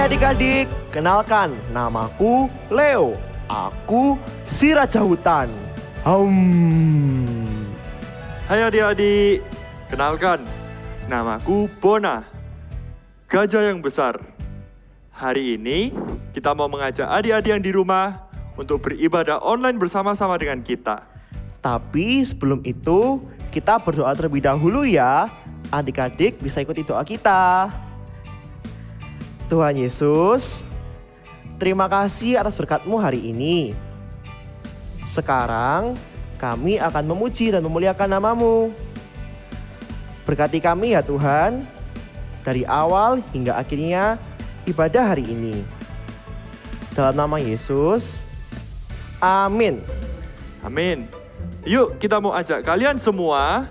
adik-adik, kenalkan namaku Leo. Aku si Raja Hutan. Hai adik-adik, kenalkan, namaku Bona, gajah yang besar. Hari ini kita mau mengajak adik-adik yang di rumah untuk beribadah online bersama-sama dengan kita. Tapi sebelum itu, kita berdoa terlebih dahulu ya. Adik-adik bisa ikuti doa kita. Tuhan Yesus, terima kasih atas berkat-Mu hari ini. Sekarang kami akan memuji dan memuliakan nama-Mu. Berkati kami ya Tuhan, dari awal hingga akhirnya ibadah hari ini. Dalam nama Yesus, amin. Amin. Yuk kita mau ajak kalian semua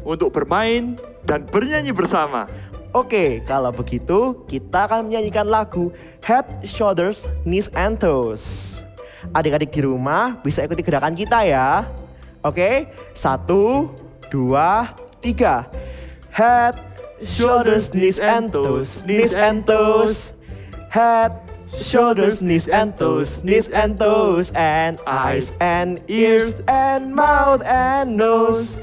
untuk bermain dan bernyanyi bersama. Oke, kalau begitu kita akan menyanyikan lagu Head, Shoulders, Knees, and Toes. Adik-adik di rumah bisa ikuti gerakan kita ya. Oke, 1, 2, 3. Head, shoulders, knees, and toes, knees, and toes. Head, shoulders, knees, and toes, knees, and toes. And eyes, and ears, and mouth, and nose.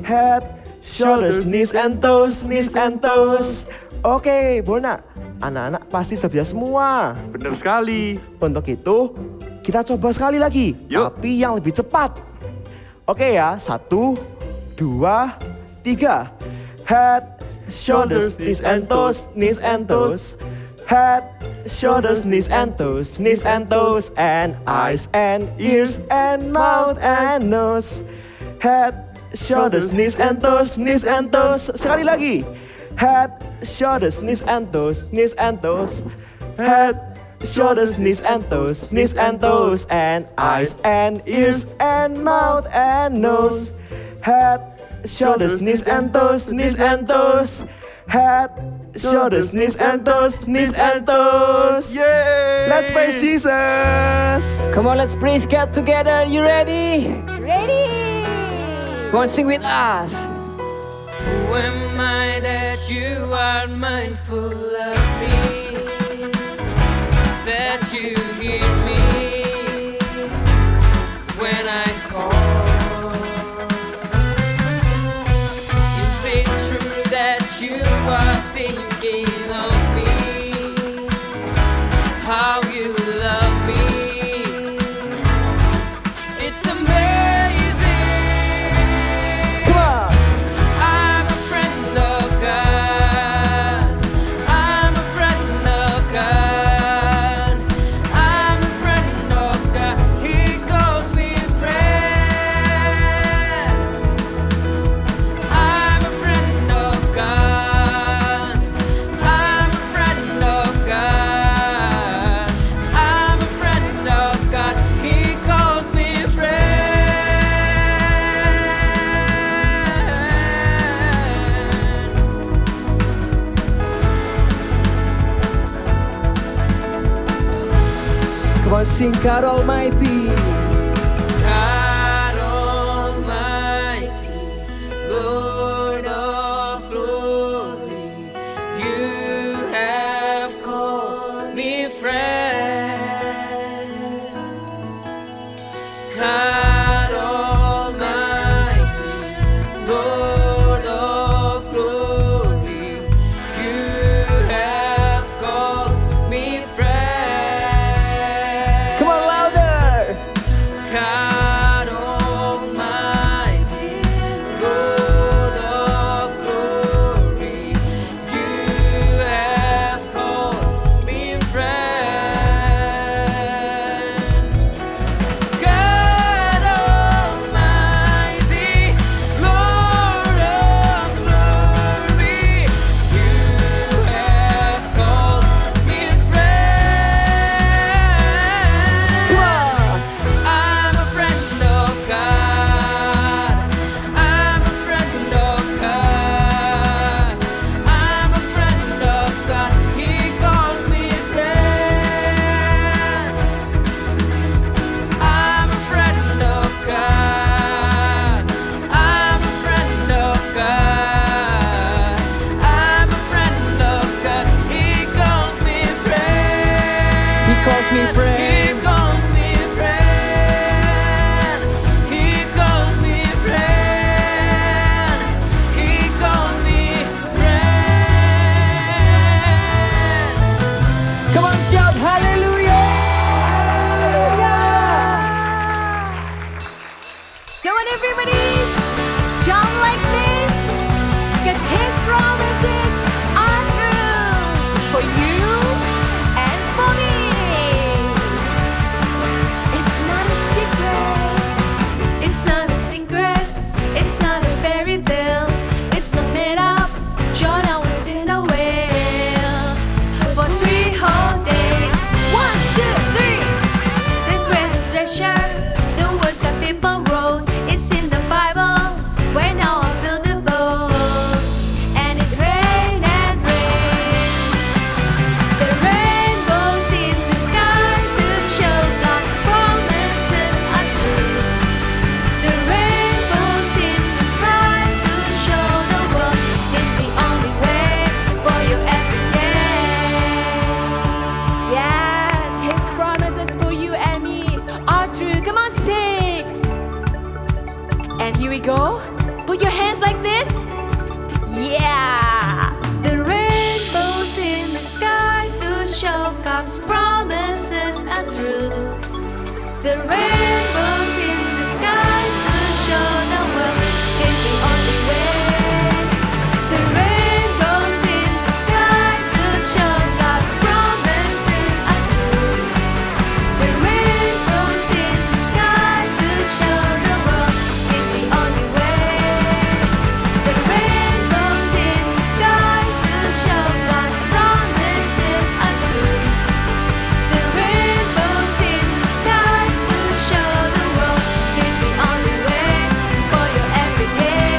Head, shoulders, knees, and toes, knees, and toes. Oke, Bona, anak-anak pasti sudah bisa semua. Benar sekali. Untuk itu, kita coba sekali lagi, Yuk. tapi yang lebih cepat. Oke ya, 1, 2, 3. Head, shoulders, knees, and toes, knees, and toes. Head, shoulders, knees, and toes, knees, and toes. And eyes, and ears, and mouth, and nose. Head, shoulders, knees, and toes, knees, and toes. Sekali lagi. Head, shoulders, knees, and toes, knees, and toes. Head, shoulders, knees, and toes, knees, and toes. And eyes, and ears, and mouth, and nose. Head, shoulders, knees, and toes, knees, and toes. Head, shoulders, knees, and toes, knees, and toes. Yay! Let's praise Jesus. Come on, let's praise God together. You ready? Ready? Come on, sing with us. Who am I that you are mindful of me? That you hear me when I call. Is it true that you are thinking of me? How you love me? It's amazing. Come on. I'm a friend of God. I'm a friend of God. I'm a friend of God. He calls me friend. I'm a friend of God. I'm a friend of God. I'm a friend of God. He calls me friend. Come on, sing God Almighty. God Almighty, Lord of glory, you have called me friend. God Almighty, Lord of glory, you have called me friend. Come on, louder. on, sing. And here we go. Put your hands like this. Yeah. The rainbows in the sky to show God's promises are true. The rainbows in the sky to show the world is the only way. The rainbows in the sky to show God's promises are true. The rainbows in the sky to show the world is the only way. The rainbows in the sky to show God's promises are true. The rainbows in the sky to show the world is the only way. For your everyday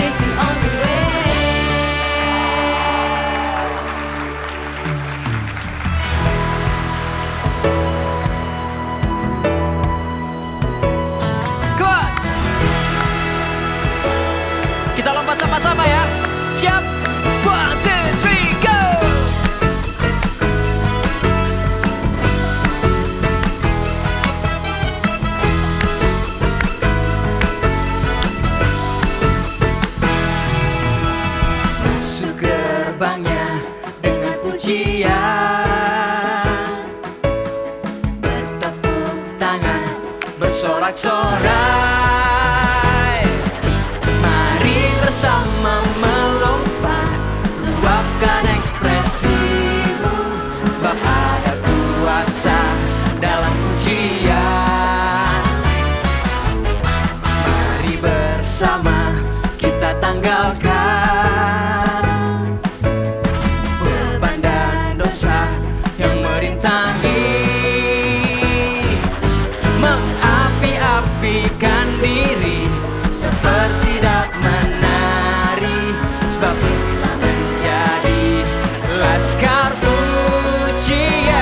is the only way. Come on. Kita lompat sama-sama ya. Siap? 1, 2, 3, go! Masuk gerbangnya dengan pujian, bertepuk tangan, bersorak-sorai. Mari bersama melompat, luapkan ekspresimu, sebab ada kuasa dalam pujian. Mari bersama kita tanggalkan beban dan dosa yang merintangi, mengapi-apikan diri seperti dak menari, sebab kita menjadi laskar pujian.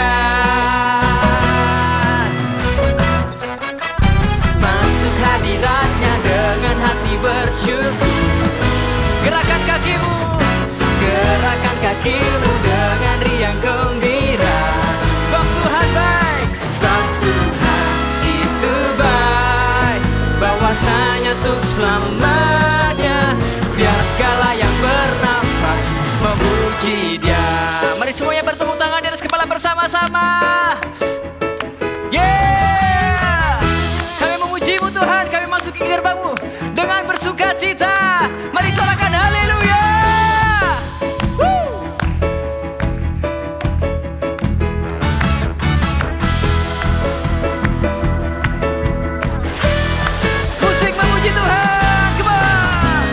Masuk hadiratnya dengan hati bersyukur. Gerakan kakimu dengan riang gembira, sebab Tuhan baik, sebab Tuhan itu baik, bahwasanya untuk selamanya. Biar segala yang bernafas memuji Dia. Mari semuanya bertepuk tangan di atas kepala bersama-sama. Yeah! Kami memuji-Mu Tuhan, kami masuki gerbang-Mu dengan bersuka cita. Mari sorakan haleluya. Woo! Musik memuji Tuhan, come on!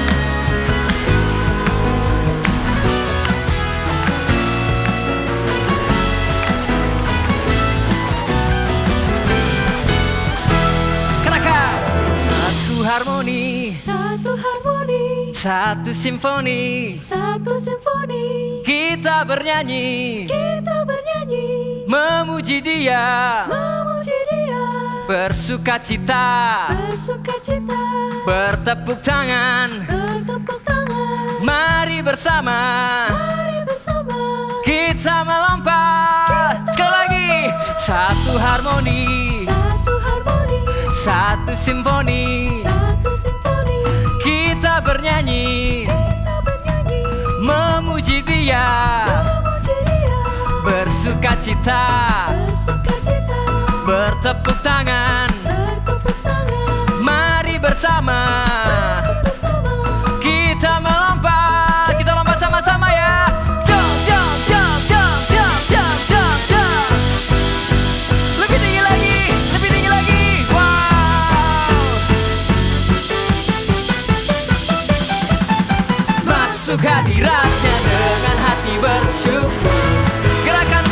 Katakan satu harmoni, Satu harmoni, satu simfoni, satu simfoni. kita bernyanyi, Kita bernyanyi, memuji Dia, memuji Dia, bersuka cita, bersuka cita, bertepuk tangan. bertepuk tangan. Mari bersama Mari bersama kita melompat. Sekali lagi, satu harmoni, satu harmoni, satu simfoni, satu simfoni. kita bernyanyi, Kita bernyanyi, memuji Dia, memuji Dia, bersuka cita, bersuka cita, bertepuk tangan. bertepuk tangan. Mari bersama Bersama kita melompat. Kita lompat sama-sama ya. Jump, jump, jump, jump, jump, jump, jump, jump. Lebih tinggi lagi, lebih tinggi lagi. Wow. Masuk hadiratnya dengan hati bersyukur. Gerakan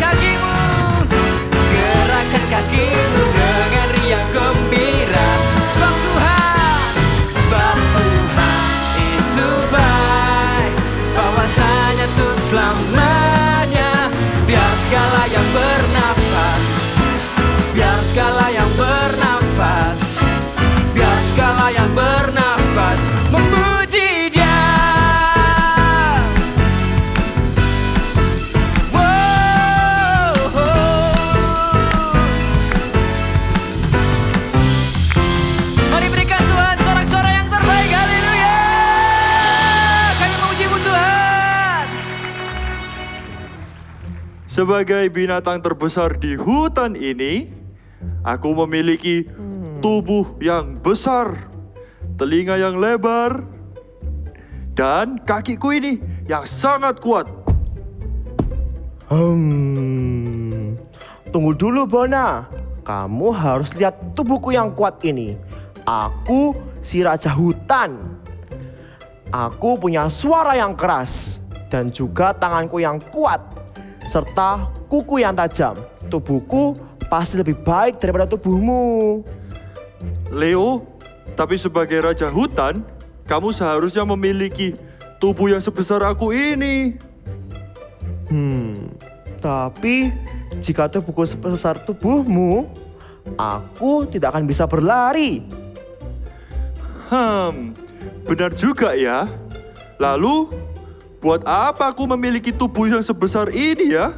kakimu dengan riang gembira, sebab Tuhan itu baik, bahwasanya untuk selamanya. Biar segala yang bernafas, biar segala yang bernafas, biar segala yang bernafas memuji Dia. sebagai binatang terbesar di hutan ini, aku memiliki tubuh yang besar, telinga yang lebar, dan kakiku ini yang sangat kuat. Tunggu dulu Bona. Kamu harus lihat tubuhku yang kuat ini. Aku si raja hutan. Aku punya suara yang keras dan juga tanganku yang kuat serta kuku yang tajam. Tubuhku pasti lebih baik daripada tubuhmu. Leo, tapi sebagai raja hutan, kamu seharusnya memiliki tubuh yang sebesar aku ini. Tapi jika tubuhku sebesar tubuhmu, aku tidak akan bisa berlari. Benar juga ya. Lalu, buat apa aku memiliki tubuh yang sebesar ini ya?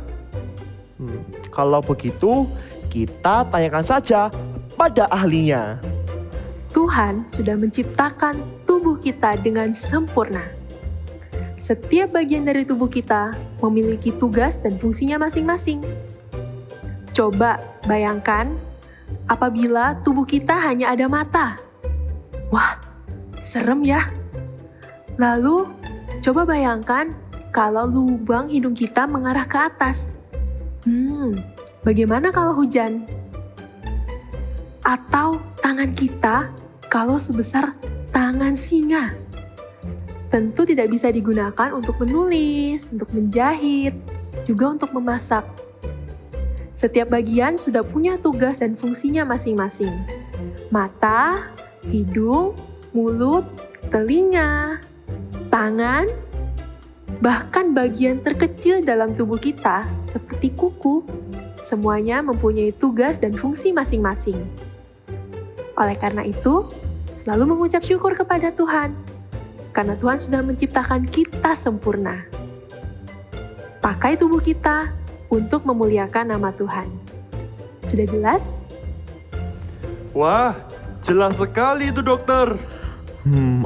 Kalau begitu, kita tanyakan saja pada ahlinya. Tuhan sudah menciptakan tubuh kita dengan sempurna. Setiap bagian dari tubuh kita memiliki tugas dan fungsinya masing-masing. Coba bayangkan apabila tubuh kita hanya ada mata. Wah, serem ya. Lalu, coba bayangkan kalau lubang hidung kita mengarah ke atas. Bagaimana kalau hujan? Atau tangan kita kalau sebesar tangan singa? Tentu tidak bisa digunakan untuk menulis, untuk menjahit, juga untuk memasak. Setiap bagian sudah punya tugas dan fungsinya masing-masing. Mata, hidung, mulut, telinga, tangan, bahkan bagian terkecil dalam tubuh kita seperti kuku, semuanya mempunyai tugas dan fungsi masing-masing. Oleh karena itu, selalu mengucap syukur kepada Tuhan, karena Tuhan sudah menciptakan kita sempurna. Pakai tubuh kita untuk memuliakan nama Tuhan. Sudah jelas? Wah, jelas sekali itu dokter.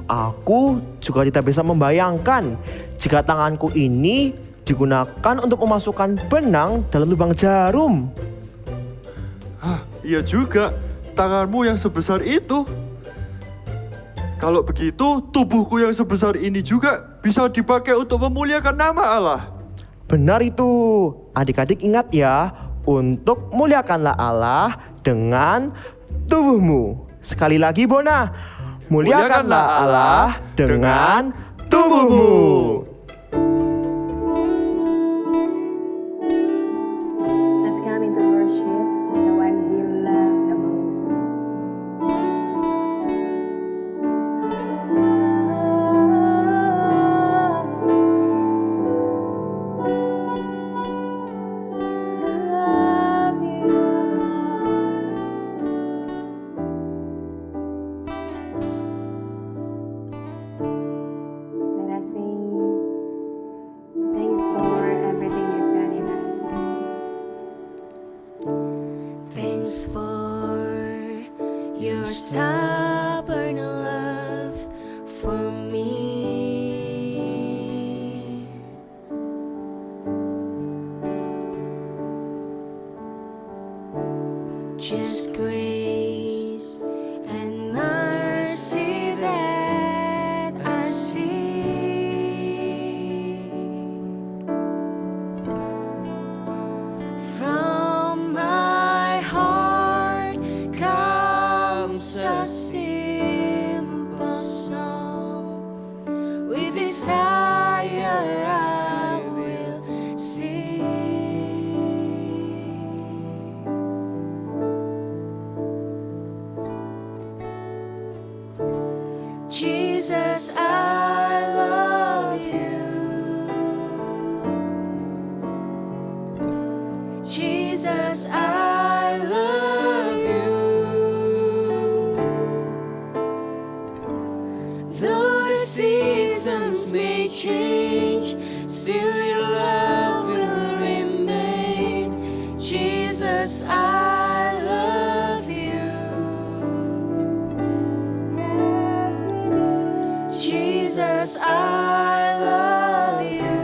Aku juga tidak bisa membayangkan jika tanganku ini digunakan untuk memasukkan benang dalam lubang jarum. Iya juga, tanganmu yang sebesar itu. Kalau begitu, tubuhku yang sebesar ini juga bisa dipakai untuk memuliakan nama Allah. Benar itu. Adik-adik ingat ya, untuk muliakanlah Allah dengan tubuhmu. Sekali lagi Bona, muliakanlah Allah dengan tubuhmu. Let's come into worship the one we love the most. Love you, Lord. Let us sing. Thanks for everything you've done in us. Thanks for your stubborn love for me. Just grace and mercy that I see. From my heart comes a simple song. With desire I will sing. Jesus, I love you. Jesus, I love you. Though the seasons may change, still your love will remain. Jesus, I love you. Yes, we do. Jesus, I love you.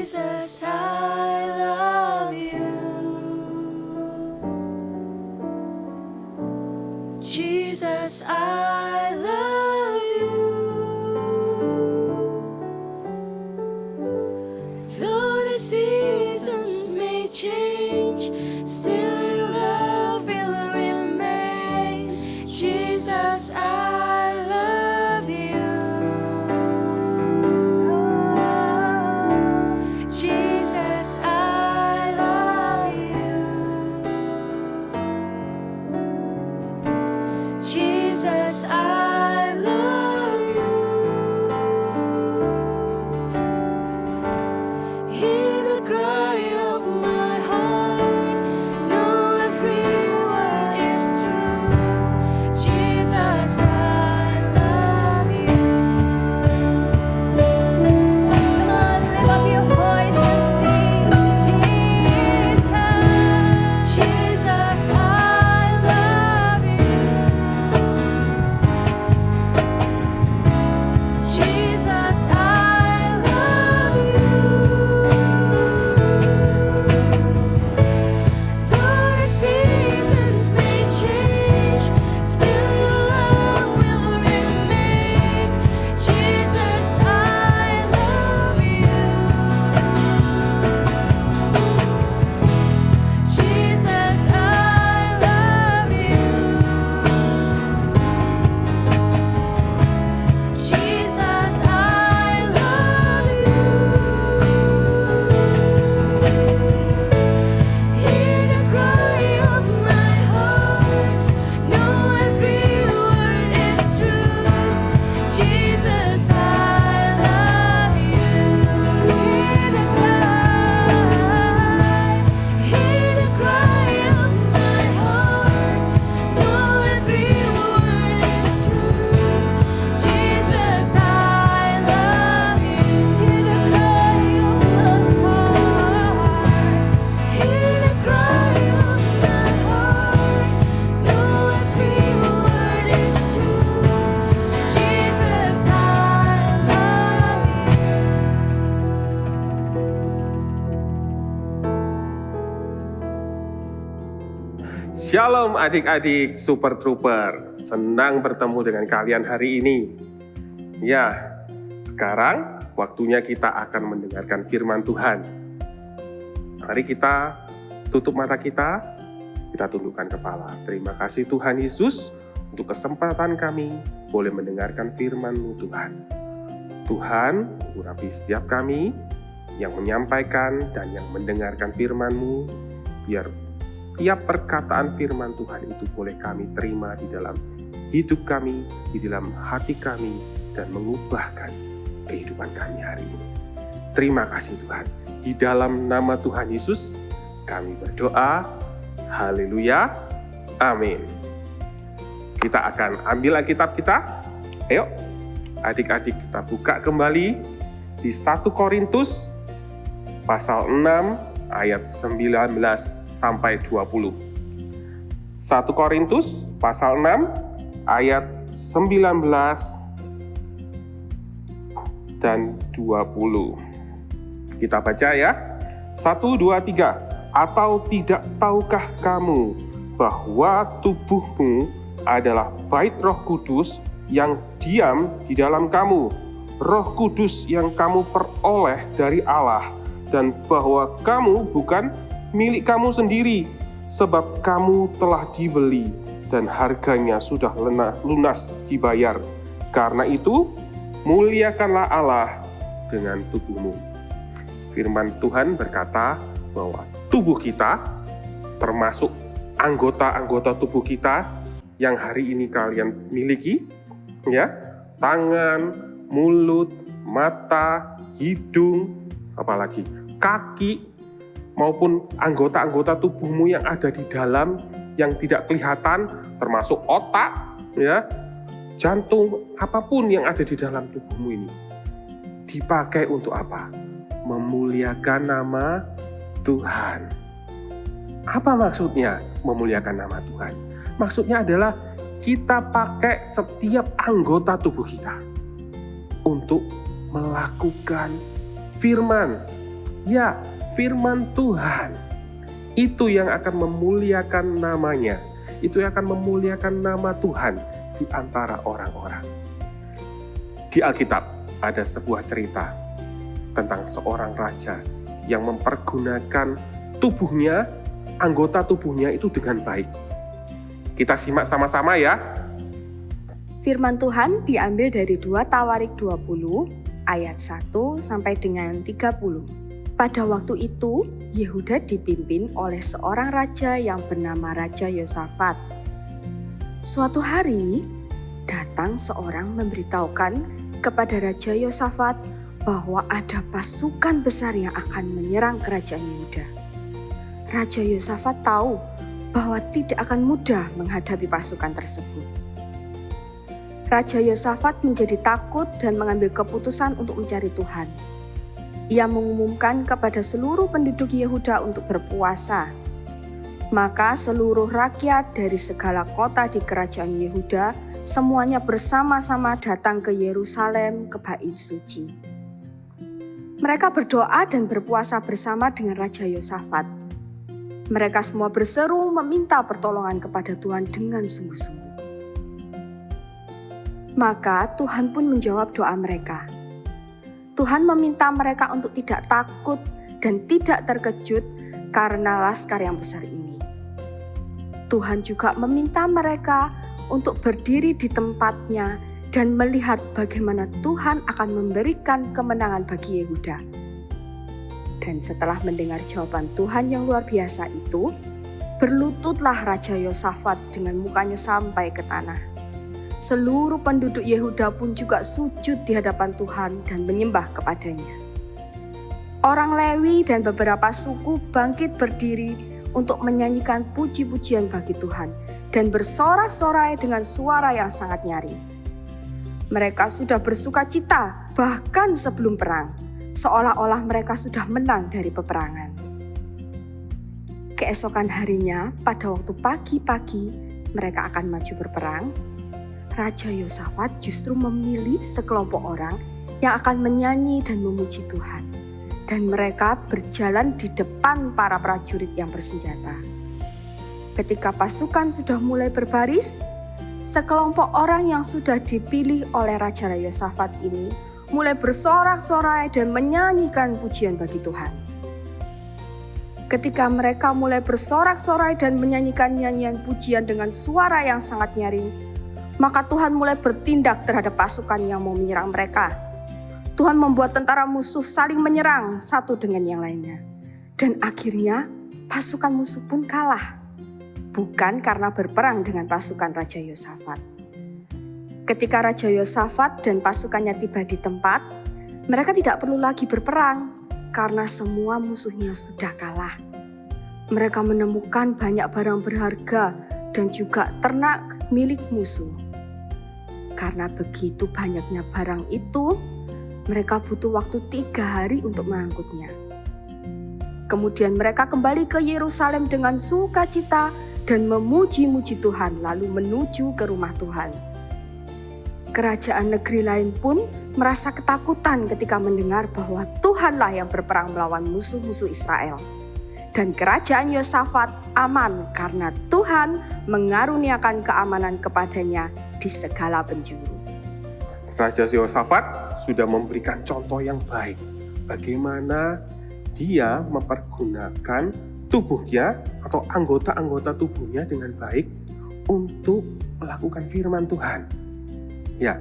Jesus, I love you. Jesus, I love you. Though the seasons may change, still your love will remain. Jesus, I love you. Jesus, I love you. Jesus, I love you. Hear the cry of my heart. Know every word is true. Jesus, I love you. Come on, lift up your voice and sing, Jesus. Jesus, I love you. Jesus, I love you. Though the seasons may change, still your love will remain. Jesus, I love you. Jesus, I love you. Jesus, I love you. Hear the cry of my heart. Know every word is true. Jesus, I love you. Hear the cry of my heart. Know every word is true. Jesus, I love you. Hear the cry of my heart. Hear the cry of my heart. Know every word is true. Jesus, I love Shalom adik-adik Super Trooper, senang bertemu dengan kalian hari ini. Ya, sekarang waktunya kita akan mendengarkan firman Tuhan. Mari kita tutup mata kita tundukkan kepala. Terima kasih Tuhan Yesus untuk kesempatan kami boleh mendengarkan firman-Mu Tuhan. Tuhan, urapi setiap kami yang menyampaikan dan yang mendengarkan firman-Mu, biar setiap perkataan firman Tuhan itu boleh kami terima di dalam hidup kami, di dalam hati kami, dan mengubahkan kehidupan kami hari ini. Terima kasih Tuhan. Di dalam nama Tuhan Yesus, kami berdoa. Haleluya. Amin. Kita akan ambil Alkitab kita. Ayo, adik-adik kita buka kembali di 1 Korintus pasal 6 ayat 19 sampai 20. 1 Korintus pasal 6 ayat 19 dan 20. Kita baca ya. 1, 2, 3. Atau tidak tahukah kamu bahwa tubuhmu adalah bait Roh Kudus yang diam di dalam kamu, Roh Kudus yang kamu peroleh dari Allah, dan bahwa kamu bukan milik kamu sendiri, sebab kamu telah dibeli dan harganya sudah lunas dibayar. Karena itu, muliakanlah Allah dengan tubuhmu. Firman Tuhan berkata bahwa tubuh kita, termasuk anggota-anggota tubuh kita yang hari ini kalian miliki, ya, tangan, mulut, mata, hidung, apalagi kaki, maupun anggota-anggota tubuhmu yang ada di dalam yang tidak kelihatan, termasuk otak, ya, jantung, apapun yang ada di dalam tubuhmu ini, dipakai untuk apa? Memuliakan nama Tuhan. Apa maksudnya memuliakan nama Tuhan? Maksudnya adalah kita pakai setiap anggota tubuh kita untuk melakukan firman, Ya, firman Tuhan. Itu yang akan memuliakan namanya. Itu yang akan memuliakan nama Tuhan di antara orang-orang. Di Alkitab ada sebuah cerita tentang seorang raja yang mempergunakan tubuhnya, anggota tubuhnya itu dengan baik. Kita simak sama-sama ya. Firman Tuhan diambil dari 2 Tawarik 20 ayat 1 sampai dengan 30. Pada waktu itu, Yehuda dipimpin oleh seorang raja yang bernama Raja Yosafat. Suatu hari, datang seorang memberitahukan kepada Raja Yosafat bahwa ada pasukan besar yang akan menyerang kerajaan Yehuda. Raja Yosafat tahu bahwa tidak akan mudah menghadapi pasukan tersebut. Raja Yosafat menjadi takut dan mengambil keputusan untuk mencari Tuhan. Ia mengumumkan kepada seluruh penduduk Yehuda untuk berpuasa. Maka seluruh rakyat dari segala kota di kerajaan Yehuda semuanya bersama-sama datang ke Yerusalem ke Bait Suci. Mereka berdoa dan berpuasa bersama dengan Raja Yosafat. Mereka semua berseru meminta pertolongan kepada Tuhan dengan sungguh-sungguh. Maka Tuhan pun menjawab doa mereka. Tuhan meminta mereka untuk tidak takut dan tidak terkejut karena laskar yang besar ini. Tuhan juga meminta mereka untuk berdiri di tempatnya dan melihat bagaimana Tuhan akan memberikan kemenangan bagi Yehuda. Dan setelah mendengar jawaban Tuhan yang luar biasa itu, berlututlah Raja Yosafat dengan mukanya sampai ke tanah. Seluruh penduduk Yehuda pun juga sujud di hadapan Tuhan dan menyembah kepadanya. Orang Lewi dan beberapa suku bangkit berdiri untuk menyanyikan puji-pujian bagi Tuhan dan bersorak-sorai dengan suara yang sangat nyaring. Mereka sudah bersuka cita bahkan sebelum perang, seolah-olah mereka sudah menang dari peperangan. Keesokan harinya, pada waktu pagi-pagi mereka akan maju berperang. Raja Yosafat justru memilih sekelompok orang yang akan menyanyi dan memuji Tuhan. Dan mereka berjalan di depan para prajurit yang bersenjata. Ketika pasukan sudah mulai berbaris, sekelompok orang yang sudah dipilih oleh Raja Yosafat ini mulai bersorak-sorai dan menyanyikan pujian bagi Tuhan. Ketika mereka mulai bersorak-sorai dan menyanyikan nyanyian pujian dengan suara yang sangat nyaring, maka Tuhan mulai bertindak terhadap pasukan yang mau menyerang mereka. Tuhan membuat tentara musuh saling menyerang satu dengan yang lainnya. Dan akhirnya pasukan musuh pun kalah. Bukan karena berperang dengan pasukan Raja Yosafat. Ketika Raja Yosafat dan pasukannya tiba di tempat, mereka tidak perlu lagi berperang karena semua musuhnya sudah kalah. Mereka menemukan banyak barang berharga dan juga ternak milik musuh. Karena begitu banyaknya barang itu, mereka butuh waktu 3 hari untuk mengangkutnya. Kemudian mereka kembali ke Yerusalem dengan sukacita dan memuji-muji Tuhan, lalu menuju ke rumah Tuhan. Kerajaan negeri lain pun merasa ketakutan ketika mendengar bahwa Tuhanlah yang berperang melawan musuh-musuh Israel. Dan kerajaan Yosafat aman karena Tuhan mengaruniakan keamanan kepadanya di segala penjuru. Raja Yosafat sudah memberikan contoh yang baik bagaimana dia mempergunakan tubuhnya atau anggota-anggota tubuhnya dengan baik untuk melakukan firman Tuhan. Ya,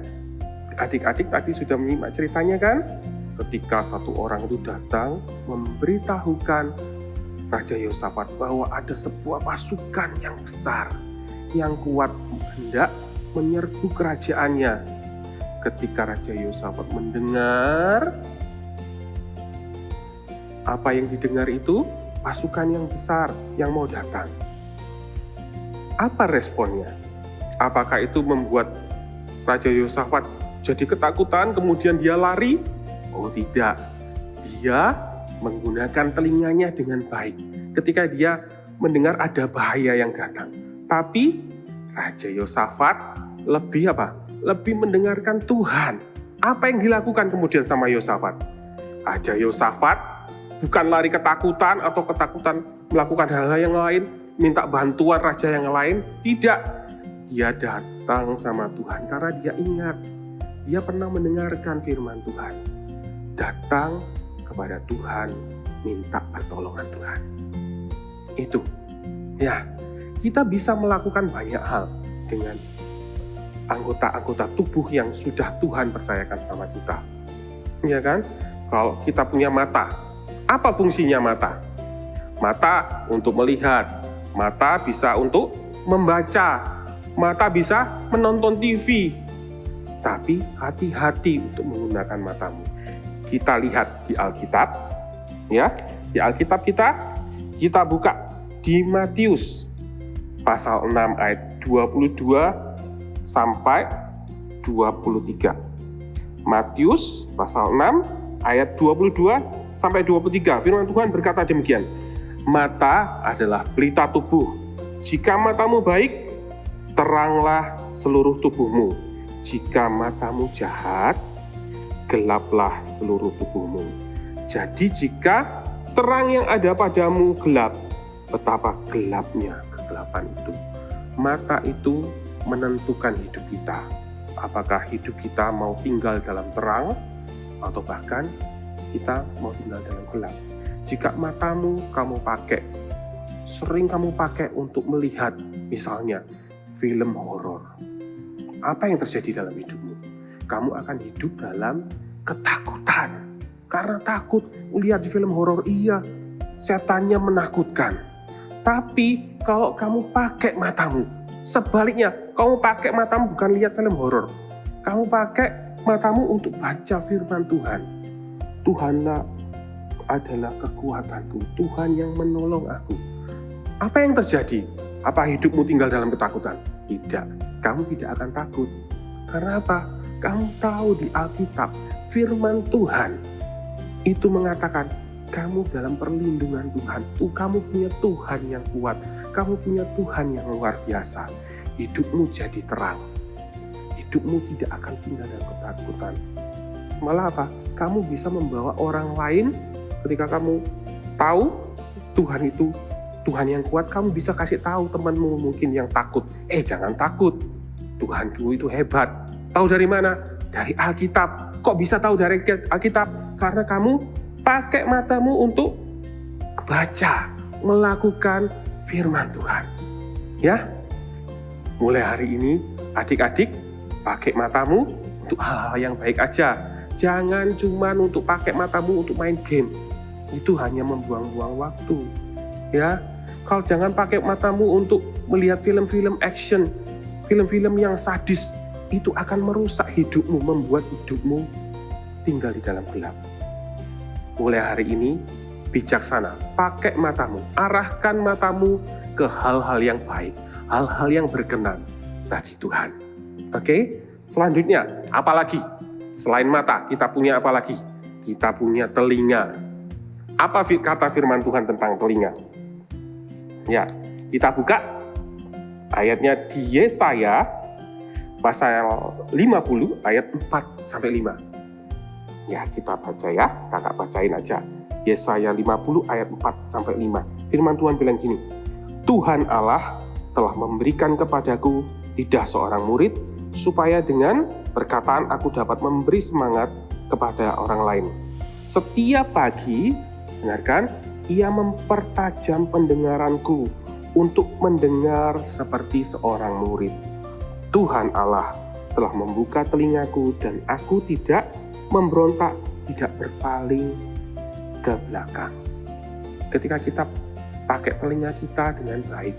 adik-adik tadi sudah menyimak ceritanya kan? Ketika satu orang itu datang memberitahukan Raja Yosafat bahwa ada sebuah pasukan yang besar, yang kuat hendak menyerbu kerajaannya. Ketika Raja Yosafat mendengar, apa yang didengar itu? Pasukan yang besar yang mau datang. Apa responnya? Apakah itu membuat Raja Yosafat jadi ketakutan kemudian dia lari? Oh tidak, dia menggunakan telinganya dengan baik ketika dia mendengar ada bahaya yang datang. Tapi Raja Yosafat lebih mendengarkan Tuhan. Apa yang dilakukan kemudian sama Yosafat? Raja Yosafat bukan lari ketakutan atau ketakutan melakukan hal-hal yang lain, minta bantuan raja yang lain. Tidak. Dia datang sama Tuhan karena dia ingat. Dia pernah mendengarkan firman Tuhan. Datang kepada Tuhan, minta pertolongan Tuhan. Itu. Ya, kita bisa melakukan banyak hal dengan anggota-anggota tubuh yang sudah Tuhan percayakan sama kita. Ya kan? Kalau kita punya mata, apa fungsinya mata? Mata untuk melihat, mata bisa untuk membaca, mata bisa menonton TV. Tapi hati-hati untuk menggunakan matamu. Kita lihat di Alkitab, ya, di Alkitab kita buka di Matius pasal 6 ayat 22 sampai 23. Matius pasal 6 ayat 22 sampai 23. Firman Tuhan berkata demikian. Mata adalah pelita tubuh. Jika matamu baik, teranglah seluruh tubuhmu. Jika matamu jahat, gelaplah seluruh tubuhmu. Jadi jika terang yang ada padamu gelap, betapa gelapnya kegelapan itu. Mata itu menentukan hidup kita. Apakah hidup kita mau tinggal dalam terang atau bahkan kita mau tinggal dalam gelap. Jika matamu sering kamu pakai untuk melihat misalnya film horor, apa yang terjadi dalam hidupmu? Kamu akan hidup dalam ketakutan. Karena takut melihat di film horor, iya, setannya menakutkan. Tapi kalau kamu pakai matamu, sebaliknya, kamu pakai matamu bukan lihat film horor. Kamu pakai matamu untuk baca firman Tuhan. Tuhanlah adalah kekuatanku, Tuhan yang menolong aku. Apa yang terjadi? Apa hidupmu tinggal dalam ketakutan? Tidak, kamu tidak akan takut. Karena apa? Kamu tahu di Alkitab, firman Tuhan itu mengatakan, kamu dalam perlindungan Tuhan. Kamu punya Tuhan yang kuat. Kamu punya Tuhan yang luar biasa. Hidupmu jadi terang. Hidupmu tidak akan tinggal dalam ketakutan. Malah apa? Kamu bisa membawa orang lain ketika kamu tahu Tuhan itu Tuhan yang kuat. Kamu bisa kasih tahu temanmu mungkin yang takut. Jangan takut. Tuhanku itu hebat. Tahu dari mana? Dari Alkitab. Kok bisa tahu dari Alkitab? Karena kamu pakai matamu untuk baca, melakukan firman Tuhan. Ya, mulai hari ini adik-adik pakai matamu untuk hal-hal yang baik aja. Jangan cuma untuk pakai matamu untuk main game. Itu hanya membuang-buang waktu. Ya, kalau jangan pakai matamu untuk melihat film-film action, film-film yang sadis. Itu akan merusak hidupmu, membuat hidupmu tinggal di dalam gelap. Mulai hari ini, bijaksana, pakai matamu, arahkan matamu ke hal-hal yang baik, hal-hal yang berkenan bagi Tuhan. Oke? Selanjutnya, apa lagi? Selain mata, kita punya apa lagi? Kita punya telinga. Apa kata firman Tuhan tentang telinga? Ya, kita buka ayatnya di Yesaya pasal 50 ayat 4-5. Ya, kita baca ya, kakak bacain aja. Yesaya 50 ayat 4-5. Firman Tuhan bilang gini, Tuhan Allah telah memberikan kepadaku lidah seorang murid, supaya dengan perkataan aku dapat memberi semangat kepada orang lain. Setiap pagi, dengarkan, ia mempertajam pendengaranku untuk mendengar seperti seorang murid. Tuhan Allah telah membuka telingaku dan aku tidak memberontak, tidak berpaling ke belakang. Ketika kita pakai telinga kita dengan baik,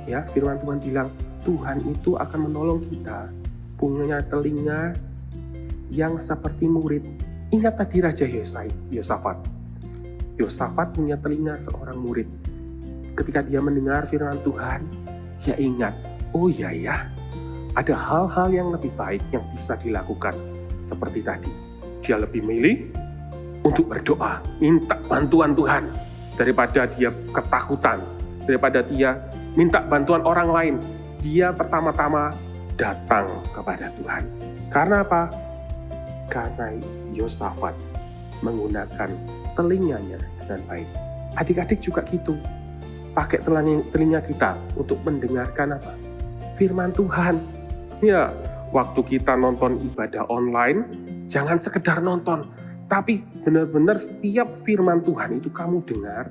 ya, firman Tuhan bilang Tuhan itu akan menolong kita punya telinga yang seperti murid. Ingat tadi Raja Yosafat. Yosafat punya telinga seorang murid. Ketika dia mendengar firman Tuhan, dia ingat, oh iya ya, ada hal-hal yang lebih baik yang bisa dilakukan. Seperti tadi, dia lebih milih untuk berdoa, minta bantuan Tuhan, daripada dia ketakutan, daripada dia minta bantuan orang lain. Dia pertama-tama datang kepada Tuhan. Karena apa? Karena Yosafat menggunakan telinganya dengan baik. Adik-adik juga gitu. Pakai telinga kita untuk mendengarkan apa? Firman Tuhan. Ya, waktu kita nonton ibadah online, jangan sekedar nonton, tapi benar-benar setiap firman Tuhan itu kamu dengar,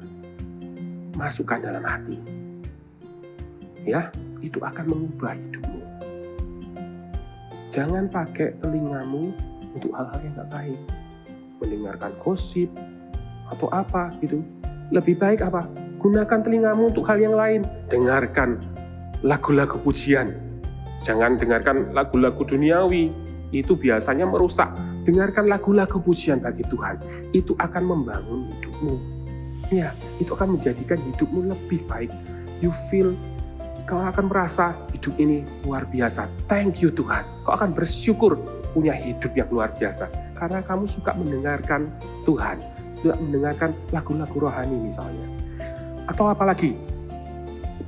masukkan dalam hati. Ya, itu akan mengubah hidupmu. Jangan pakai telingamu untuk hal-hal yang gak baik. Mendengarkan gosip atau apa gitu. Lebih baik apa? Gunakan telingamu untuk hal yang lain. Dengarkan lagu-lagu pujian. Jangan dengarkan lagu-lagu duniawi. Itu biasanya merusak. Dengarkan lagu-lagu pujian bagi Tuhan. Itu akan membangun hidupmu. Ya, itu akan menjadikan hidupmu lebih baik. You feel, kau akan merasa hidup ini luar biasa. Thank you Tuhan. Kau akan bersyukur punya hidup yang luar biasa. Karena kamu suka mendengarkan Tuhan. Suka mendengarkan lagu-lagu rohani misalnya. Atau apalagi,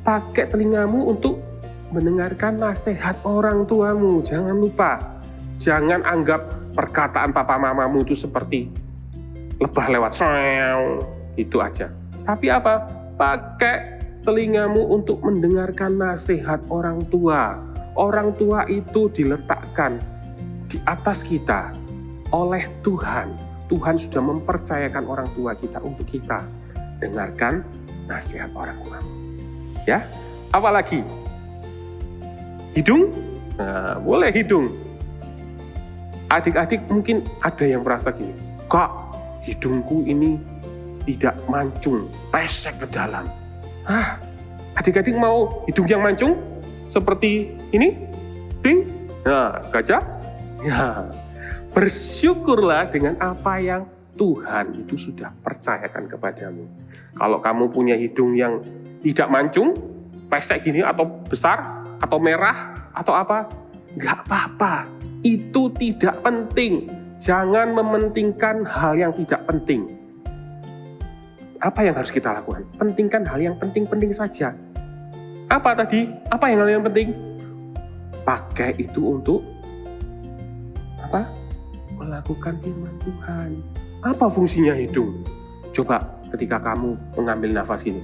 pakai telingamu untuk mendengarkan nasihat orang tuamu. Jangan lupa. Jangan anggap perkataan papa mamamu itu seperti lebah lewat itu aja. Tapi apa? Pakai telingamu untuk mendengarkan nasihat orang tua. Orang tua itu diletakkan di atas kita oleh Tuhan. Tuhan sudah mempercayakan orang tua kita untuk kita dengarkan nasihat orang tua. Ya, apalagi hidung, nah, boleh hidung. Adik-adik mungkin ada yang merasa gini, kak, hidungku ini tidak mancung, pesek ke dalam. Adik-adik mau hidung yang mancung seperti ini? Ding. Nah, gajah. Ya. Bersyukurlah dengan apa yang Tuhan itu sudah percayakan kepadamu. Kalau kamu punya hidung yang tidak mancung, pesek gini atau besar, atau merah, atau apa, nggak apa-apa. Itu tidak penting. Jangan mementingkan hal yang tidak penting. Apa yang harus kita lakukan? Pentingkan hal yang penting-penting saja. Apa tadi? Apa yang hal yang penting? Pakai itu untuk apa? Melakukan firman Tuhan. Apa fungsinya hidung? Coba ketika kamu mengambil nafas gini.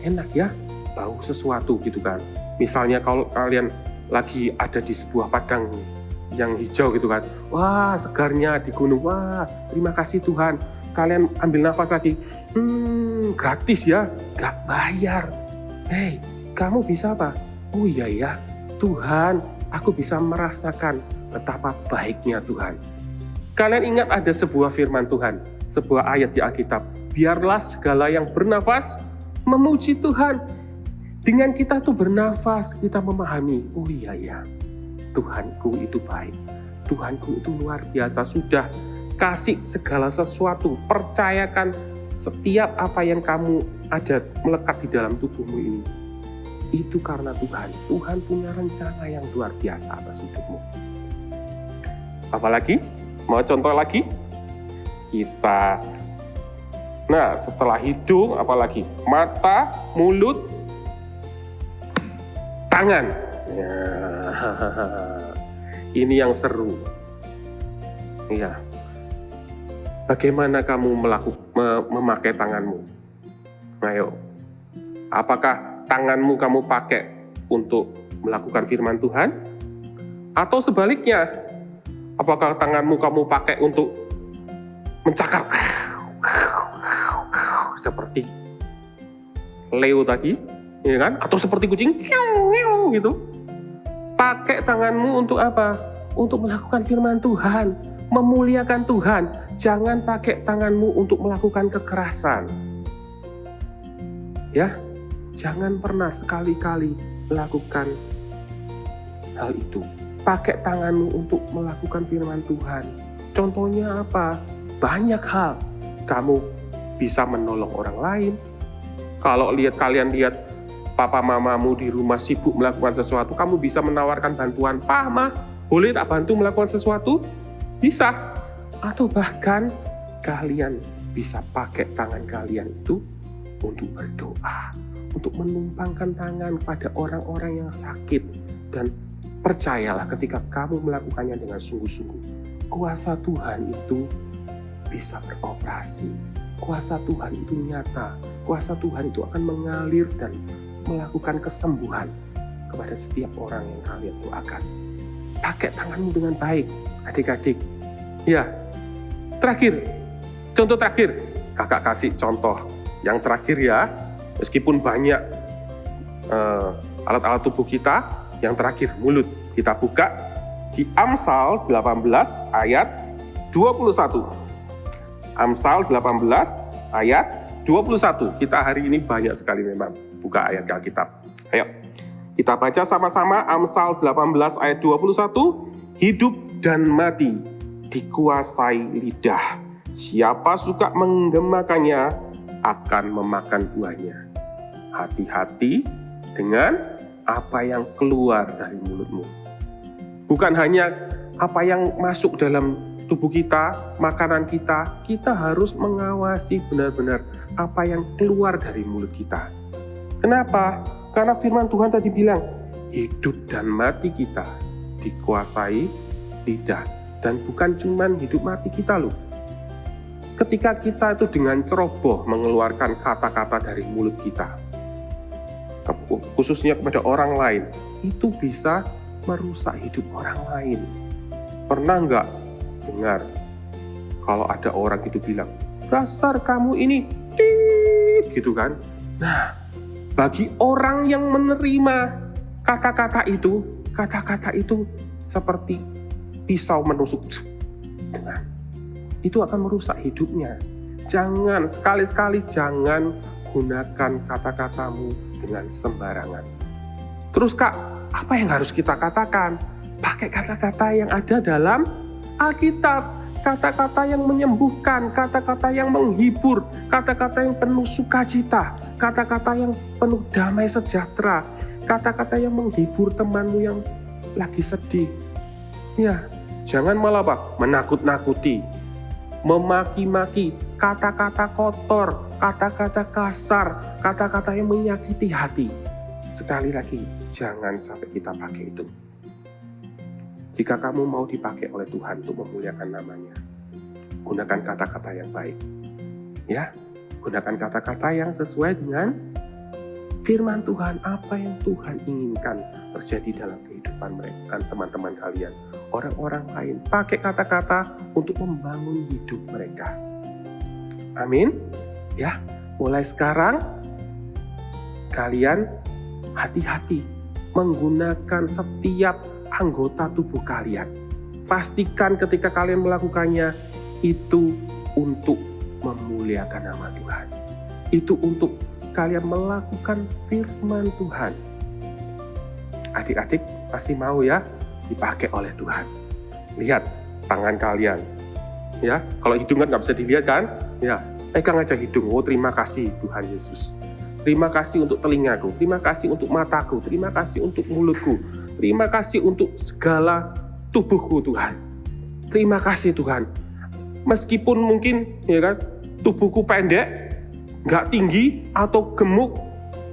Enak ya, bau sesuatu gitu kan. Misalnya kalau kalian lagi ada di sebuah padang yang hijau gitu kan. Wah, segarnya di gunung. Wah, terima kasih Tuhan. Kalian ambil nafas lagi. Gratis ya, gak bayar. Hei, kamu bisa apa? Oh iya ya, Tuhan, aku bisa merasakan betapa baiknya Tuhan. Kalian ingat ada sebuah firman Tuhan, sebuah ayat di Alkitab. Biarlah segala yang bernafas memuji Tuhan. Dengan kita tuh bernafas, kita memahami, oh iya ya, Tuhanku itu baik. Tuhanku itu luar biasa, sudah kasih segala sesuatu. Percayakan setiap apa yang kamu ada melekat di dalam tubuhmu ini. Itu karena Tuhan. Tuhan punya rencana yang luar biasa atas hidupmu. Apalagi? Mau contoh lagi? Nah, setelah hidung, apalagi? Mata, mulut, tangan. Ya. Ini yang seru. Iya. Bagaimana kamu memakai tanganmu? Ayo. Apakah tanganmu kamu pakai untuk melakukan firman Tuhan? Atau sebaliknya, apakah tanganmu kamu pakai untuk mencakar? Seperti Leo tadi, ya kan? Atau seperti kucing, gitu. Pakai tanganmu untuk apa? Untuk melakukan firman Tuhan, memuliakan Tuhan. Jangan pakai tanganmu untuk melakukan kekerasan. Ya, jangan pernah sekali-kali melakukan hal itu. Pakai tanganmu untuk melakukan firman Tuhan. Contohnya apa? Banyak hal. Kamu bisa menolong orang lain. Kalau kalian lihat papa mamamu di rumah sibuk melakukan sesuatu, kamu bisa menawarkan bantuan. Pak, Ma, boleh tak bantu melakukan sesuatu? Bisa. Atau bahkan kalian bisa pakai tangan kalian itu untuk berdoa, untuk menumpangkan tangan pada orang-orang yang sakit. Dan percayalah ketika kamu melakukannya dengan sungguh-sungguh, kuasa Tuhan itu bisa beroperasi. Kuasa Tuhan itu nyata. Kuasa Tuhan itu akan mengalir dan melakukan kesembuhan kepada setiap orang yang kalian doakan. Pakai tanganmu dengan baik, adik-adik. Ya, terakhir, contoh terakhir. Kakak kasih contoh yang terakhir ya. Meskipun banyak alat-alat tubuh kita, yang terakhir mulut. Kita buka di Amsal 18 ayat 21. Amsal 18 ayat 21. Kita hari ini banyak sekali memang buka ayat Alkitab. Ayo, kita baca sama-sama Amsal 18 ayat 21. Hidup dan mati dikuasai lidah. Siapa suka menggemakannya akan memakan buahnya. Hati-hati dengan apa yang keluar dari mulutmu. Bukan hanya apa yang masuk dalam tubuh kita, makanan kita, kita harus mengawasi benar-benar apa yang keluar dari mulut kita. Kenapa? Karena firman Tuhan tadi bilang, hidup dan mati kita dikuasai lidah. Dan bukan cuma hidup mati kita loh. Ketika kita itu dengan ceroboh mengeluarkan kata-kata dari mulut kita, khususnya kepada orang lain, itu bisa merusak hidup orang lain. Pernah nggak dengar kalau ada orang itu bilang, dasar kamu ini, gitu kan? Nah, bagi orang yang menerima kata-kata itu seperti pisau menusuk. Nah, itu akan merusak hidupnya. Jangan, sekali-sekali jangan gunakan kata-katamu dengan sembarangan. Terus Kak, apa yang harus kita katakan? Pakai kata-kata yang ada dalam Alkitab. Kata-kata yang menyembuhkan, kata-kata yang menghibur, kata-kata yang penuh sukacita, kata-kata yang penuh damai sejahtera, kata-kata yang menghibur temanmu yang lagi sedih. Ya, jangan malah menakut-nakuti, memaki-maki, kata-kata kotor, kata-kata kasar, kata-kata yang menyakiti hati. Sekali lagi, jangan sampai kita pakai itu. Jika kamu mau dipakai oleh Tuhan untuk memuliakan namanya, gunakan kata-kata yang baik. Ya, gunakan kata-kata yang sesuai dengan firman Tuhan, apa yang Tuhan inginkan terjadi dalam kehidupan mereka, teman-teman kalian, orang-orang lain. Pakai kata-kata untuk membangun hidup mereka. Amin. Ya, mulai sekarang kalian hati-hati menggunakan setiap anggota tubuh kalian. Pastikan ketika kalian melakukannya itu untuk memuliakan nama Tuhan. Itu untuk kalian melakukan firman Tuhan. Adik-adik pasti mau ya dipakai oleh Tuhan. Lihat tangan kalian. Ya, kalau hidung kan nggak bisa dilihat kan? Ya, pegang aja hidung. Oh, terima kasih Tuhan Yesus. Terima kasih untuk telingaku. Terima kasih untuk mataku. Terima kasih untuk mulutku. Terima kasih untuk segala tubuhku Tuhan. Terima kasih Tuhan. Meskipun mungkin ya kan tubuhku pendek, nggak tinggi atau gemuk,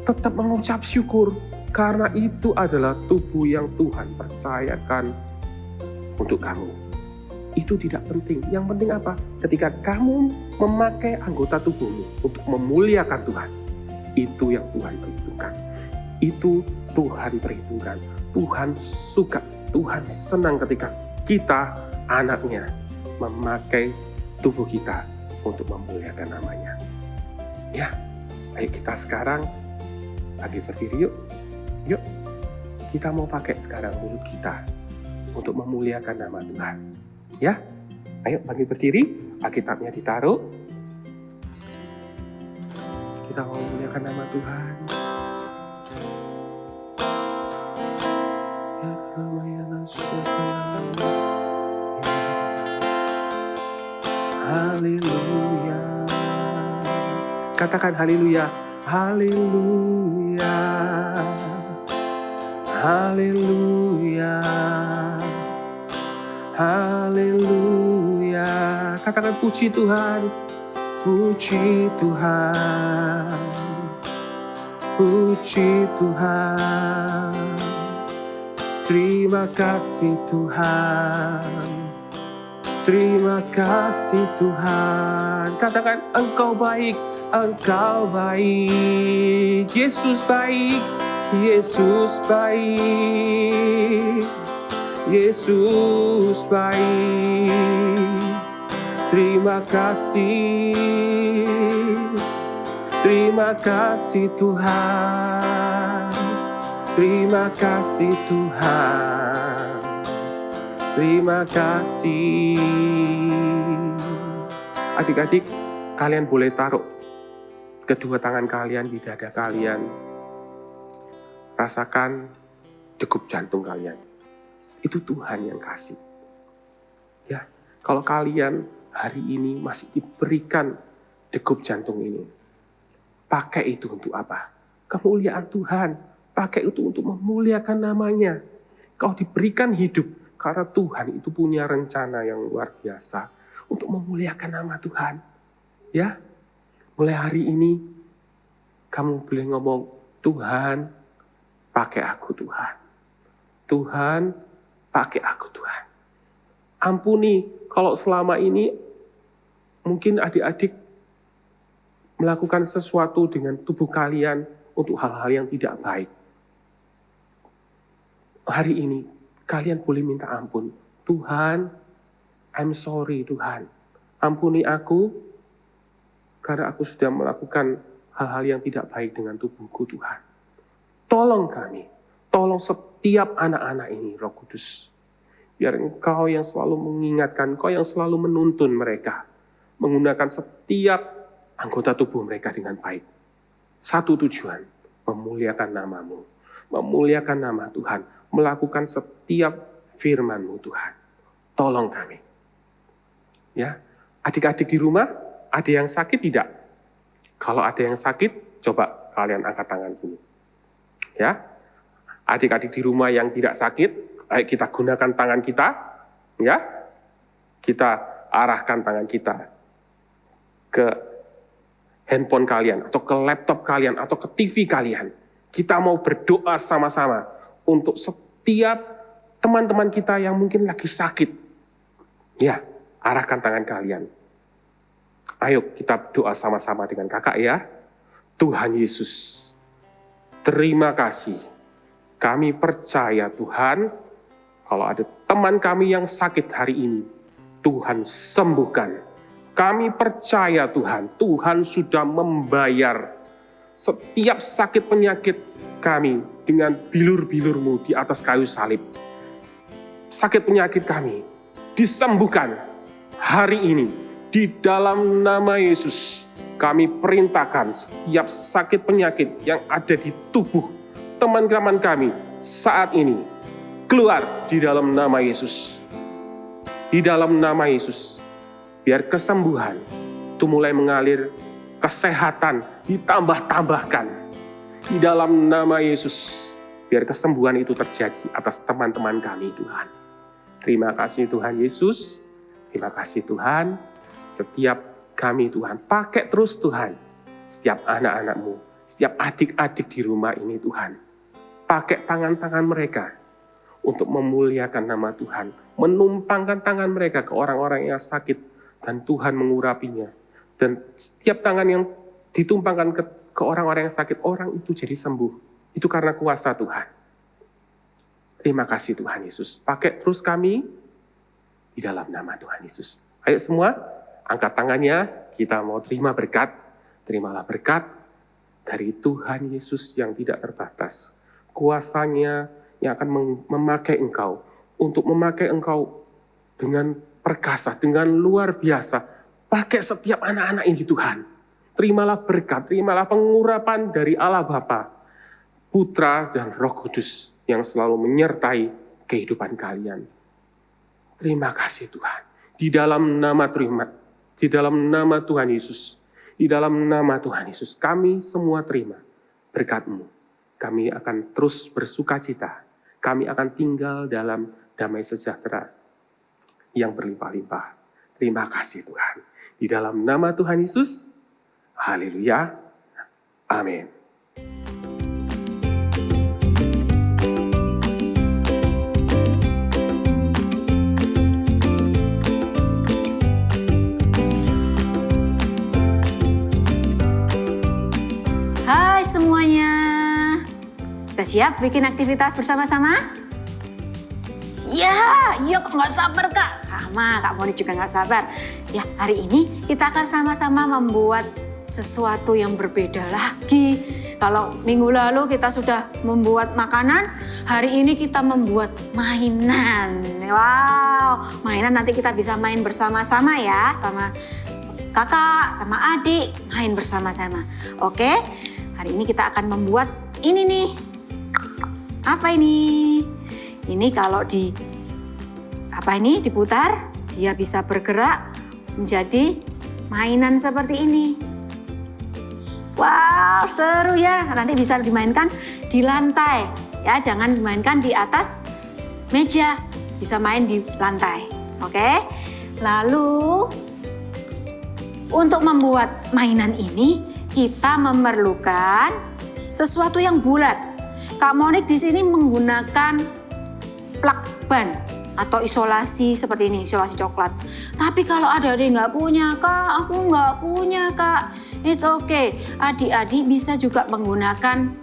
tetap mengucap syukur karena itu adalah tubuh yang Tuhan percayakan untuk kamu. Itu tidak penting. Yang penting apa? Ketika kamu memakai anggota tubuhmu untuk memuliakan Tuhan, itu yang Tuhan perhitungkan. Itu Tuhan perhitungkan. Tuhan suka, Tuhan senang ketika kita, anaknya, memakai tubuh kita untuk memuliakan namanya. Ya, ayo kita sekarang lagi berdiri yuk. Yuk, kita mau pakai sekarang mulut kita untuk memuliakan nama Tuhan. Ya, ayo bagi berdiri, Alkitabnya ditaruh. Kita mau memuliakan nama Tuhan. Haleluya. Katakan haleluya. Haleluya. Haleluya. Haleluya. Katakan puji Tuhan. Puji Tuhan. Puji Tuhan. Terima kasih Tuhan. Terima kasih Tuhan. Katakan, Engkau baik, Engkau baik. Yesus baik, Yesus baik. Yesus baik. Terima kasih. Terima kasih Tuhan. Terima kasih Tuhan. Terima kasih. Adik-adik, kalian boleh taruh kedua tangan kalian di dada kalian. Rasakan degup jantung kalian. Itu Tuhan yang kasih. Ya, kalau kalian hari ini masih diberikan degup jantung ini, pakai itu untuk apa? Kemuliaan Tuhan. Pakai itu untuk memuliakan namanya. Kau diberikan hidup karena Tuhan itu punya rencana yang luar biasa untuk memuliakan nama Tuhan. Ya, mulai hari ini kamu boleh ngomong, Tuhan, pakai aku Tuhan. Tuhan, pakai aku Tuhan. Ampuni kalau selama ini mungkin adik-adik melakukan sesuatu dengan tubuh kalian untuk hal-hal yang tidak baik. Hari ini kalian boleh minta ampun. Tuhan, I'm sorry Tuhan. Ampuni aku karena aku sudah melakukan hal-hal yang tidak baik dengan tubuhku Tuhan. Tolong kami, tolong setiap anak-anak ini Roh Kudus. Biar Engkau yang selalu mengingatkan, Engkau yang selalu menuntun mereka. Menggunakan setiap anggota tubuh mereka dengan baik. Satu tujuan, memuliakan namamu. Memuliakan nama Tuhan. Melakukan setiap firman-Mu Tuhan. Tolong kami. Ya, adik-adik di rumah, ada yang sakit tidak? Kalau ada yang sakit, coba kalian angkat tangan gini. Ya, adik-adik di rumah yang tidak sakit, ayo kita gunakan tangan kita, ya. Kita arahkan tangan kita ke handphone kalian, atau ke laptop kalian, atau ke TV kalian. Kita mau berdoa sama-sama untuk setiap teman-teman kita yang mungkin lagi sakit. Ya, arahkan tangan kalian. Ayo kita doa sama-sama dengan kakak ya. Tuhan Yesus, terima kasih. Kami percaya Tuhan, kalau ada teman kami yang sakit hari ini, Tuhan sembuhkan. Kami percaya Tuhan, Tuhan sudah membayar setiap sakit penyakit kami dengan bilur-bilur-Mu di atas kayu salib. Sakit penyakit kami disembuhkan hari ini di dalam nama Yesus. Kami perintahkan setiap sakit penyakit yang ada di tubuh teman-teman kami saat ini keluar di dalam nama Yesus. Di dalam nama Yesus, biar kesembuhan itu mulai mengalir, kesehatan ditambah-tambahkan. Di dalam nama Yesus, biar kesembuhan itu terjadi atas teman-teman kami Tuhan. Terima kasih Tuhan Yesus, terima kasih Tuhan. Setiap kami Tuhan, pakai terus Tuhan. Setiap anak-anak-Mu, setiap adik-adik di rumah ini Tuhan. Pakai tangan-tangan mereka untuk memuliakan nama Tuhan. Menumpangkan tangan mereka ke orang-orang yang sakit dan Tuhan mengurapinya. Dan setiap tangan yang ditumpangkan ke orang-orang yang sakit, orang itu jadi sembuh. Itu karena kuasa Tuhan. Terima kasih Tuhan Yesus. Pakai terus kami di dalam nama Tuhan Yesus. Ayo semua, angkat tangannya. Kita mau terima berkat. Terimalah berkat dari Tuhan Yesus yang tidak terbatas. Kuasanya yang akan memakai engkau. Untuk memakai engkau dengan perkasa, dengan luar biasa. Pakai setiap anak-anak ini Tuhan. Terimalah berkat, terimalah pengurapan dari Allah Bapa, Putra dan Roh Kudus yang selalu menyertai kehidupan kalian. Terima kasih Tuhan. Di dalam nama Tuhan Yesus, di dalam nama Tuhan Yesus, kami semua terima berkat-Mu. Kami akan terus bersukacita. Kami akan tinggal dalam damai sejahtera yang berlimpah-limpah. Terima kasih Tuhan. Di dalam nama Tuhan Yesus, haleluya, amin. Sudah siap bikin aktivitas bersama-sama? Ya, iya kok nggak sabar Kak. Sama, Kak Moni juga nggak sabar. Ya, hari ini kita akan sama-sama membuat sesuatu yang berbeda lagi. Kalau minggu lalu kita sudah membuat makanan, hari ini kita membuat mainan. Wow, mainan nanti kita bisa main bersama-sama ya, sama kakak, sama adik, main bersama-sama. Oke, hari ini kita akan membuat ini nih. Apa ini? Ini kalau diputar, dia bisa bergerak menjadi mainan seperti ini. Wow, seru ya. Nanti bisa dimainkan di lantai. Ya, jangan dimainkan di atas meja. Bisa main di lantai. Oke? Lalu untuk membuat mainan ini kita memerlukan sesuatu yang bulat. Kak Monik di sini menggunakan plakban atau isolasi seperti ini, isolasi coklat. Tapi kalau adik-adik nggak punya, Kak, aku nggak punya, Kak. It's okay. Adik-adik bisa juga menggunakan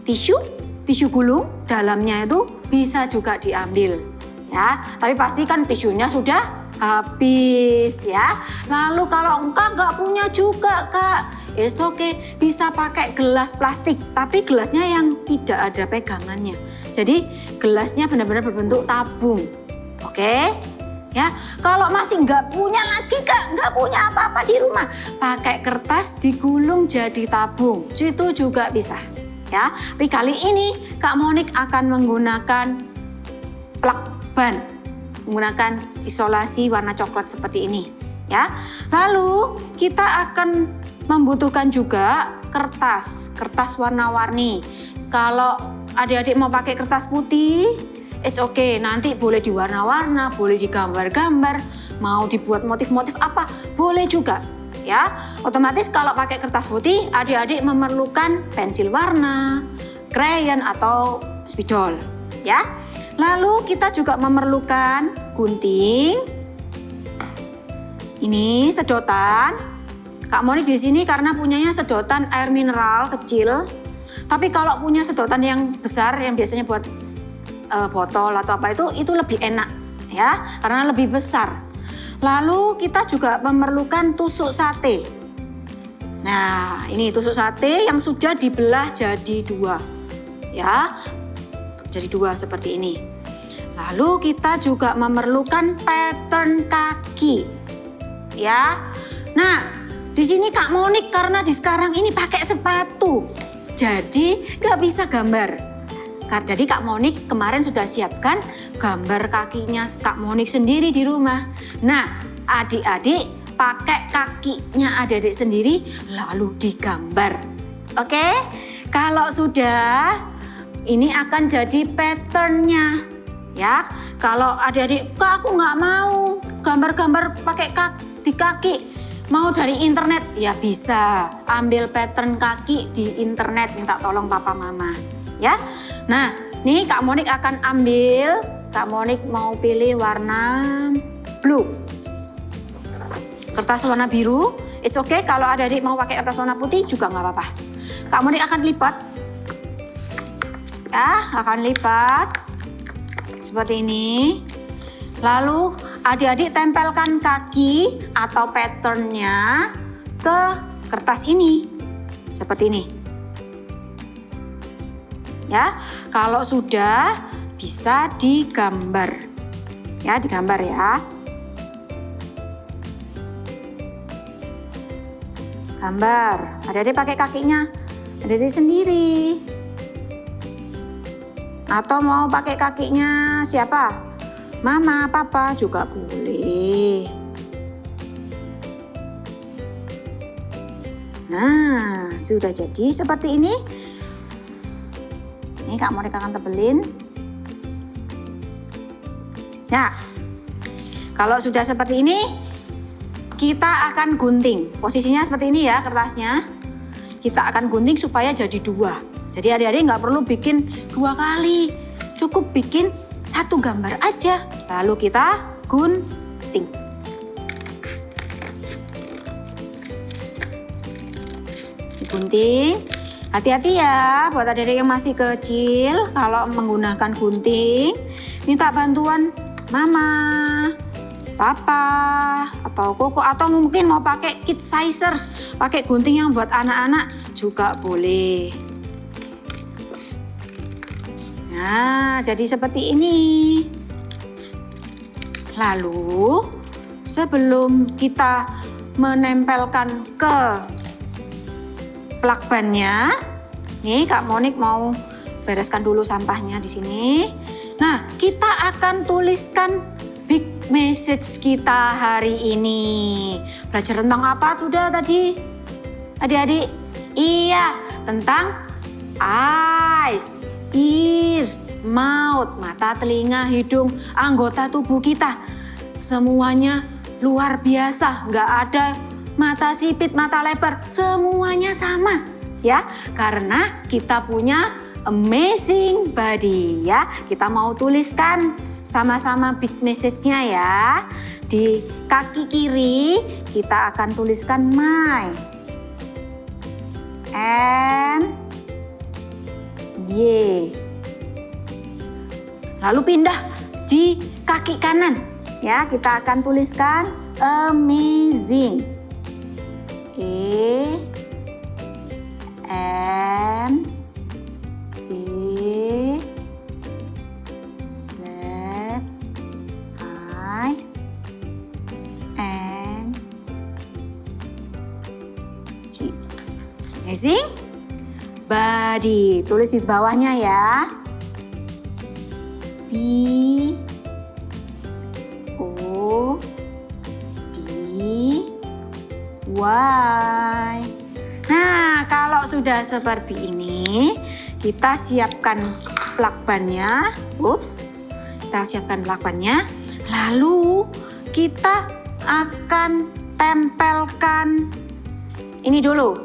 tisu gulung, dalamnya itu bisa juga diambil. Ya, tapi pastikan tisunya sudah habis ya. Lalu kalau Kak nggak punya juga, Kak, it's okay. Bisa pakai gelas plastik, tapi gelasnya yang tidak ada pegangannya. Jadi gelasnya benar-benar berbentuk tabung. Oke? Ya, kalau masih nggak punya lagi Kak, nggak punya apa-apa di rumah, pakai kertas digulung jadi tabung, itu juga bisa. Ya, tapi kali ini Kak Monik akan menggunakan plakban, menggunakan isolasi warna coklat seperti ini. Ya, lalu kita akan membutuhkan juga kertas warna-warni. Kalau adik-adik mau pakai kertas putih, it's okay, nanti boleh diwarna-warna, boleh digambar-gambar, mau dibuat motif-motif apa, boleh juga. Ya, otomatis kalau pakai kertas putih, adik-adik memerlukan pensil warna, krayon atau spidol. Ya, lalu kita juga memerlukan gunting. Ini sedotan. Kak Monik di sini karena punyanya sedotan air mineral kecil. Tapi kalau punya sedotan yang besar yang biasanya buat botol atau apa itu lebih enak ya, karena lebih besar. Lalu kita juga memerlukan tusuk sate. Nah, ini tusuk sate yang sudah dibelah jadi dua. Ya. Jadi dua seperti ini. Lalu kita juga memerlukan pattern kaki. Ya. Nah, di sini Kak Monik karena di sekarang ini pakai sepatu. Jadi nggak bisa gambar. Jadi Kak Monik kemarin sudah siapkan gambar kakinya Kak Monik sendiri di rumah. Nah, adik-adik pakai kakinya adik-adik sendiri lalu digambar. Oke? Kalau sudah, ini akan jadi patternnya. Ya, kalau adik-adik, Kak aku nggak mau gambar-gambar pakai di kaki. Mau dari internet, ya bisa. Ambil pattern kaki di internet, minta tolong papa mama. Ya, nah nih Kak Monik akan ambil, Kak Monik mau pilih warna blue. Kertas warna biru, it's okay. Kalau adik-adik mau pakai kertas warna putih juga nggak apa-apa. Kak Monik akan lipat. Ya, akan lipat. Seperti ini. Lalu adik-adik tempelkan kaki atau patternnya ke kertas ini. Seperti ini. Ya, kalau sudah bisa digambar. Ya, digambar ya. Gambar. Adik-adik pakai kakinya adik-adik sendiri. Atau mau pakai kakinya siapa? Mama, papa juga boleh. Nah, sudah jadi seperti ini. Ini Kak Monik akan tebelin. Nah, kalau sudah seperti ini, kita akan gunting. Posisinya seperti ini ya kertasnya. Kita akan gunting supaya jadi dua. Jadi adik-adik nggak perlu bikin dua kali. Cukup bikin satu gambar aja. Lalu kita gunting. Digunting. Hati-hati ya buat adik-adik yang masih kecil kalau menggunakan gunting. Minta bantuan mama, papa, atau koko, atau mungkin mau pakai kit sizers, pakai gunting yang buat anak-anak juga boleh. Nah, jadi seperti ini. Lalu sebelum kita menempelkan ke plakbannya, nih Kak Monik mau bereskan dulu sampahnya di sini. Nah, kita akan tuliskan big message kita hari ini. Belajar tentang apa sudah tadi? Adik-adik? Iya, tentang eyes, ears, mouth, mata, telinga, hidung, anggota tubuh kita. Semuanya luar biasa, nggak ada mata sipit, mata lebar, semuanya sama ya. Karena kita punya amazing body ya. Kita mau tuliskan sama-sama big message-nya ya. Di kaki kiri kita akan tuliskan my, M, Y. Lalu pindah di kaki kanan ya, kita akan tuliskan amazing, E, M, E, Z, I, N, G. Amazing body. Tulis di bawahnya ya. B, O, D, Y. Nah, kalau sudah seperti ini, kita siapkan plakbannya. Ups, kita siapkan plakbannya. Lalu kita akan tempelkan ini dulu.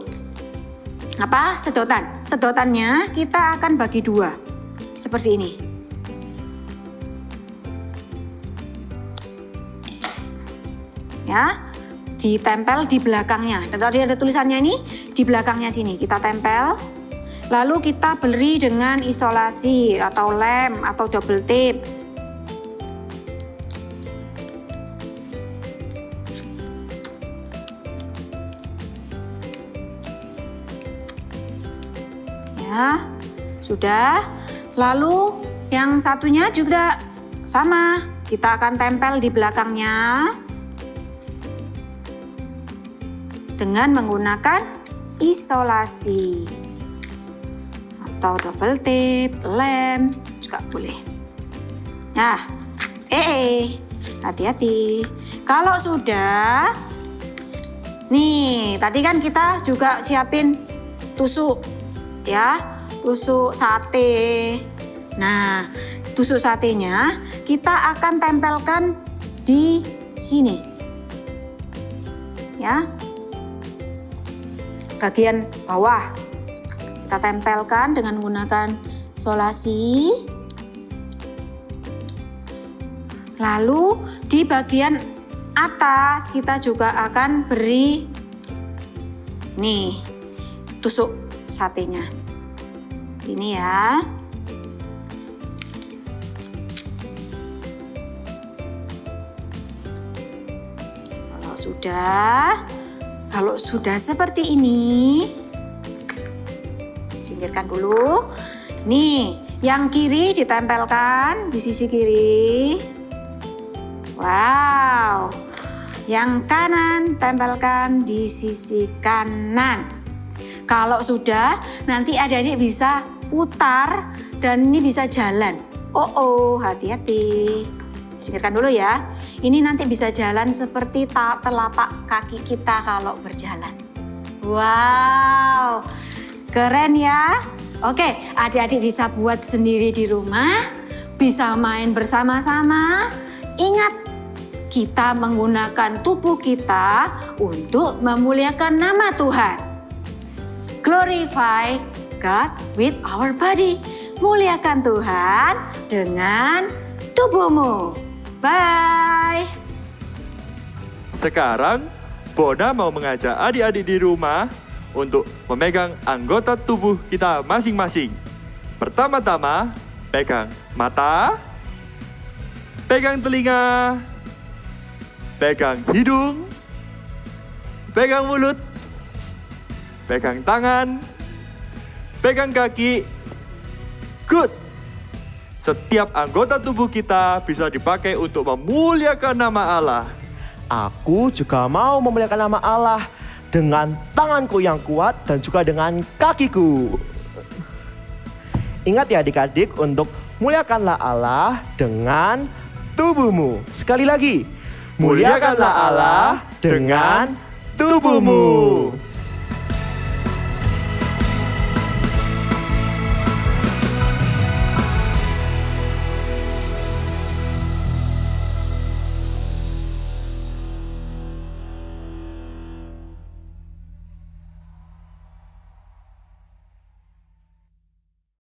Apa? Sedotan. Sedotannya kita akan bagi dua. Seperti ini. Ya, ditempel di belakangnya. Dan tadi ada tulisannya ini, di belakangnya sini kita tempel. Lalu kita beri dengan isolasi atau lem atau double tape. Ya, sudah. Lalu yang satunya juga sama. Kita akan tempel di belakangnya dengan menggunakan isolasi atau double tape, lem juga boleh. Nah, hati-hati. Kalau sudah, nih tadi kan kita juga siapin tusuk, ya, tusuk sate. Nah, tusuk satenya kita akan tempelkan di sini, ya. Bagian bawah kita tempelkan dengan menggunakan isolasi. Lalu di bagian atas kita juga akan beri nih tusuk satenya. Ini ya. Kalau sudah seperti ini, singkirkan dulu. Nih, yang kiri ditempelkan di sisi kiri. Wow. Yang kanan tempelkan di sisi kanan. Kalau sudah, nanti adik-adik bisa putar dan ini bisa jalan. Oh, hati-hati. Singkirkan dulu ya. Ini nanti bisa jalan seperti telapak kaki kita kalau berjalan. Wow, keren ya. Oke, adik-adik bisa buat sendiri di rumah, bisa main bersama-sama. Ingat, kita menggunakan tubuh kita untuk memuliakan nama Tuhan. Glorify God with our body. Muliakan Tuhan dengan tubuhmu. Bye. Sekarang, Bona mau mengajak adik-adik di rumah untuk memegang anggota tubuh kita masing-masing. Pertama-tama, pegang mata, pegang telinga, pegang hidung, pegang mulut, pegang tangan, pegang kaki. Good. Setiap anggota tubuh kita bisa dipakai untuk memuliakan nama Allah. Aku juga mau memuliakan nama Allah dengan tanganku yang kuat dan juga dengan kakiku. Ingat ya adik-adik untuk muliakanlah Allah dengan tubuhmu. Sekali lagi, muliakanlah Allah dengan tubuhmu.